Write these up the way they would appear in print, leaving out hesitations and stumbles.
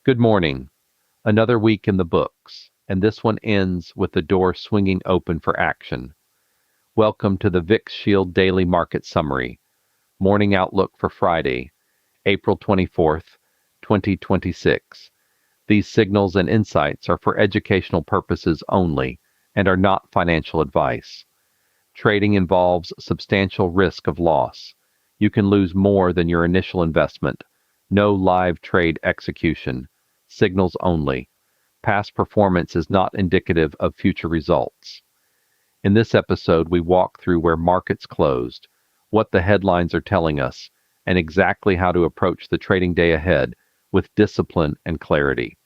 Good morning. Another week in the books, and this one ends with the door swinging open for action. Welcome to the VIXShield Daily Market Summary, Morning Outlook for Friday, April 24th, 2026. These signals and insights are for educational purposes only and are not financial advice. Trading involves substantial risk of loss. You can lose more than your initial investment. No live trade execution. Signals only. Past performance is not indicative of future results. In this episode, we walk through where markets closed, what the headlines are telling us, and exactly how to approach the trading day ahead with discipline and clarity.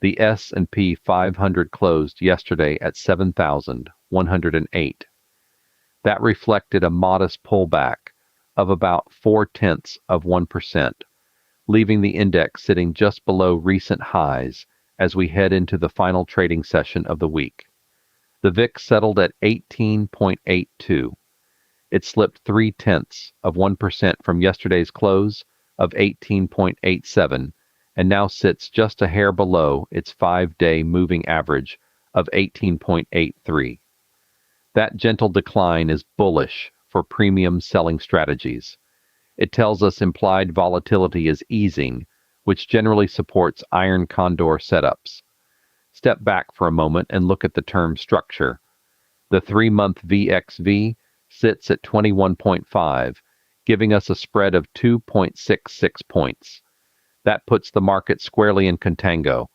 The S&P 500 closed yesterday at 7,108. That reflected a modest pullback of about 0.4%, leaving the index sitting just below recent highs as we head into the final trading session of the week. The VIX settled at 18.82. It slipped 0.3% from yesterday's close of 18.87 and now sits just a hair below its 5-day moving average of 18.83. That gentle decline is bullish for premium selling strategies. It tells us implied volatility is easing, which generally supports iron Condor setups. Step back for a moment and look at the term structure. The 3-month VXV sits at 21.5, giving us a spread of 2.66 points. That puts the market squarely in contango.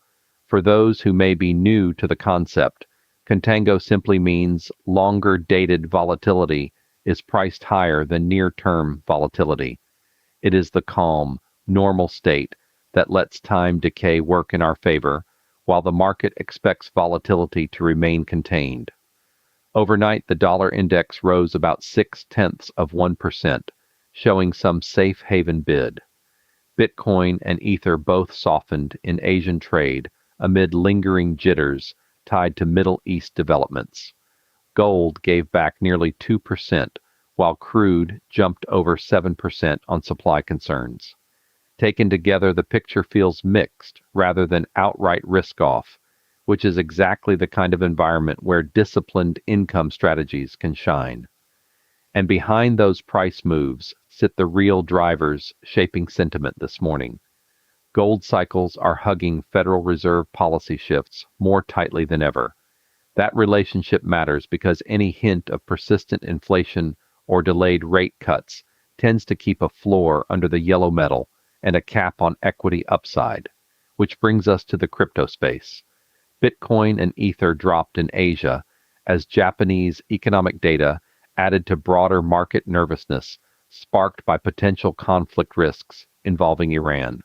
For those who may be new to the concept, contango simply means longer-dated volatility is priced higher than near-term volatility. It is the calm, normal state that lets time decay work in our favor, while the market expects volatility to remain contained. Overnight, the dollar index rose about 0.6%, showing some safe haven bid. Bitcoin and Ether both softened in Asian trade amid lingering jitters tied to Middle East developments. Gold gave back nearly 2%, while crude jumped over 7% on supply concerns. Taken together, the picture feels mixed rather than outright risk-off, which is exactly the kind of environment where disciplined income strategies can shine. And behind those price moves sit the real drivers shaping sentiment this morning. Gold cycles are hugging Federal Reserve policy shifts more tightly than ever. That relationship matters because any hint of persistent inflation or delayed rate cuts tends to keep a floor under the yellow metal and a cap on equity upside, which brings us to the crypto space. Bitcoin and Ether dropped in Asia as Japanese economic data added to broader market nervousness sparked by potential conflict risks involving Iran.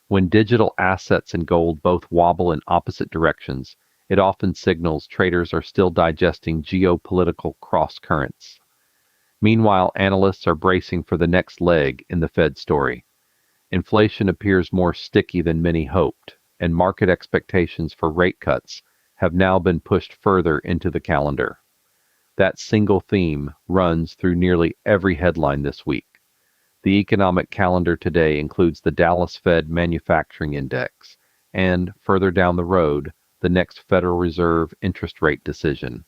When digital assets and gold both wobble in opposite directions, it often signals traders are still digesting geopolitical cross-currents. Meanwhile, analysts are bracing for the next leg in the Fed story. Inflation appears more sticky than many hoped, and market expectations for rate cuts have now been pushed further into the calendar. That single theme runs through nearly every headline this week. The economic calendar today includes the Dallas Fed Manufacturing Index, and, further down the road, the next Federal Reserve interest rate decision.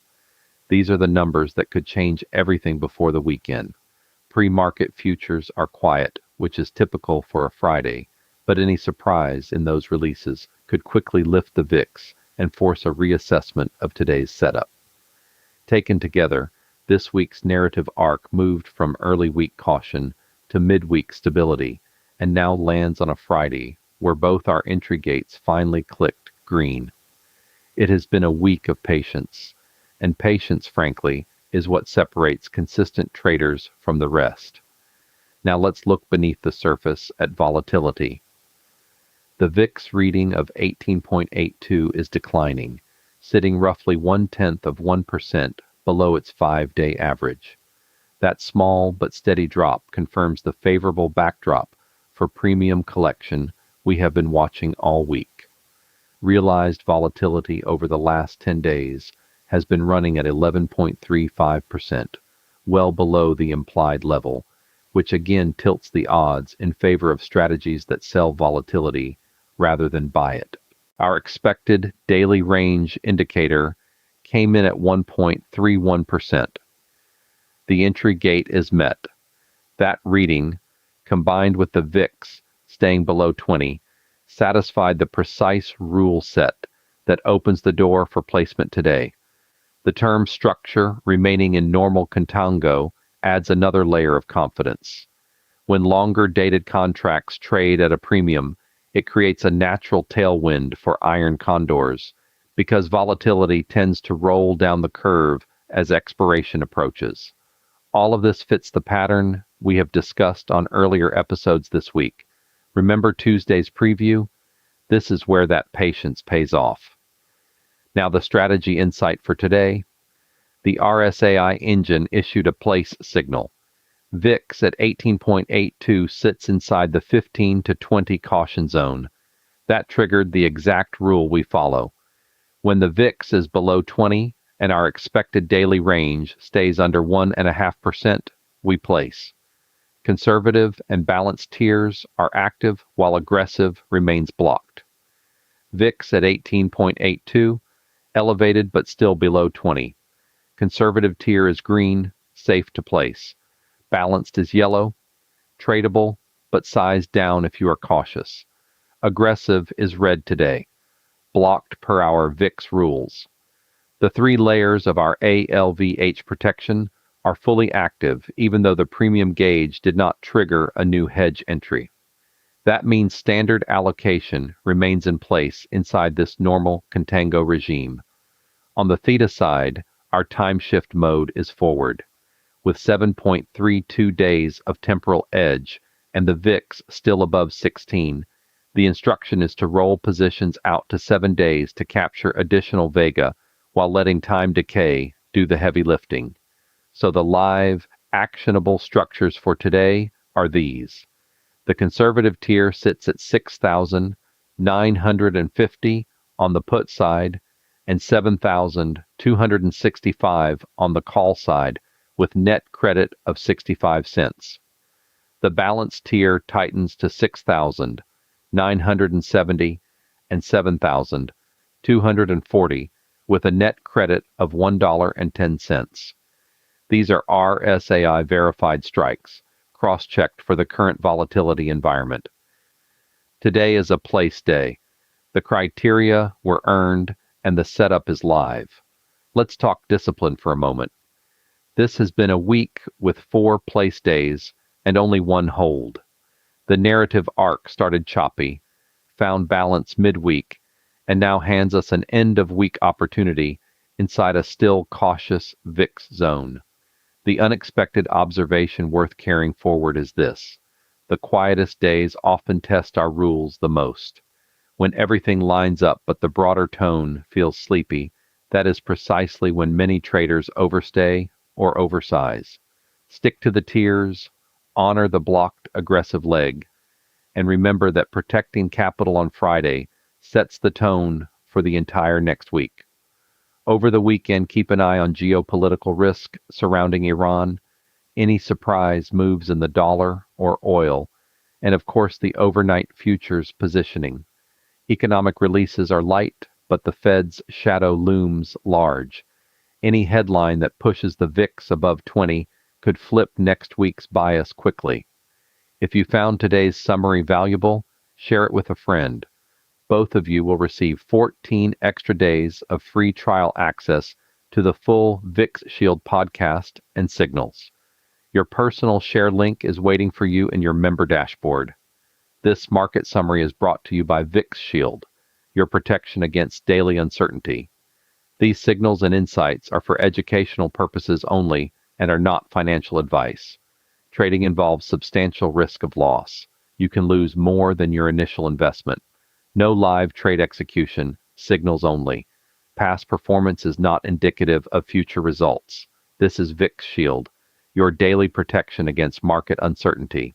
These are the numbers that could change everything before the weekend. Pre-market futures are quiet, which is typical for a Friday, but any surprise in those releases could quickly lift the VIX and force a reassessment of today's setup. Taken together, this week's narrative arc moved from early week caution to midweek stability, and now lands on a Friday where both our entry gates finally clicked green. It has been a week of patience, and patience, frankly, is what separates consistent traders from the rest. Now let's look beneath the surface at volatility. The VIX reading of 18.82 is declining, sitting roughly 0.1% below its 5-day average. That small but steady drop confirms the favorable backdrop for premium collection we have been watching all week. Realized volatility over the last 10 days has been running at 11.35%, well below the implied level, which again tilts the odds in favor of strategies that sell volatility rather than buy it. Our expected daily range indicator came in at 1.31%. The entry gate is met. That reading, combined with the VIX staying below 20, satisfied the precise rule set that opens the door for placement today. The term structure remaining in normal contango adds another layer of confidence. When longer dated contracts trade at a premium, it creates a natural tailwind for iron condors because volatility tends to roll down the curve as expiration approaches. All of this fits the pattern we have discussed on earlier episodes this week. Remember Tuesday's preview? This is where that patience pays off. Now the strategy insight for today. The RSAi engine issued a place signal. VIX at 18.82 sits inside the 15 to 20 caution zone. That triggered the exact rule we follow. When the VIX is below 20 and our expected daily range stays under 1.5%, we place. Conservative and balanced tiers are active while aggressive remains blocked. VIX at 18.82, elevated but still below 20. Conservative tier is green, safe to place. Balanced is yellow, tradable, but sized down if you are cautious. Aggressive is red today, blocked per our VIX rules. The three layers of our ALVH protection are fully active even though the premium gauge did not trigger a new hedge entry. That means standard allocation remains in place inside this normal contango regime. On the theta side, our time shift mode is forward. With 7.32 days of temporal edge and the VIX still above 16, the instruction is to roll positions out to 7 days to capture additional vega while letting time decay do the heavy lifting. So the live, actionable structures for today are these. The conservative tier sits at 6,950 on the put side and 7,265 on the call side, with net credit of 65 cents. The balanced tier tightens to 6,970 and 7,240 with a net credit of $1.10. These are RSAi verified strikes, cross-checked for the current volatility environment. Today is a place day. The criteria were earned and the setup is live. Let's talk discipline for a moment. This has been a week with 4 place days and only 1 hold. The narrative arc started choppy, found balance midweek, and now hands us an end-of-week opportunity inside a still cautious VIX zone. The unexpected observation worth carrying forward is this. The quietest days often test our rules the most. When everything lines up but the broader tone feels sleepy, that is precisely when many traders overstay or oversize. Stick to the tiers, honor the blocked aggressive leg, and remember that protecting capital on Friday sets the tone for the entire next week. Over the weekend, keep an eye on geopolitical risk surrounding Iran, any surprise moves in the dollar or oil, and of course the overnight futures positioning. Economic releases are light, but the Fed's shadow looms large. Any headline that pushes the VIX above 20 could flip next week's bias quickly. If you found today's summary valuable, share it with a friend. Both of you will receive 14 extra days of free trial access to the full VIXShield podcast and signals. Your personal share link is waiting for you in your member dashboard. This market summary is brought to you by VIXShield, your protection against daily uncertainty. These signals and insights are for educational purposes only and are not financial advice. Trading involves substantial risk of loss. You can lose more than your initial investment. No live trade execution, signals only. Past performance is not indicative of future results. This is VIXShield, your daily protection against market uncertainty.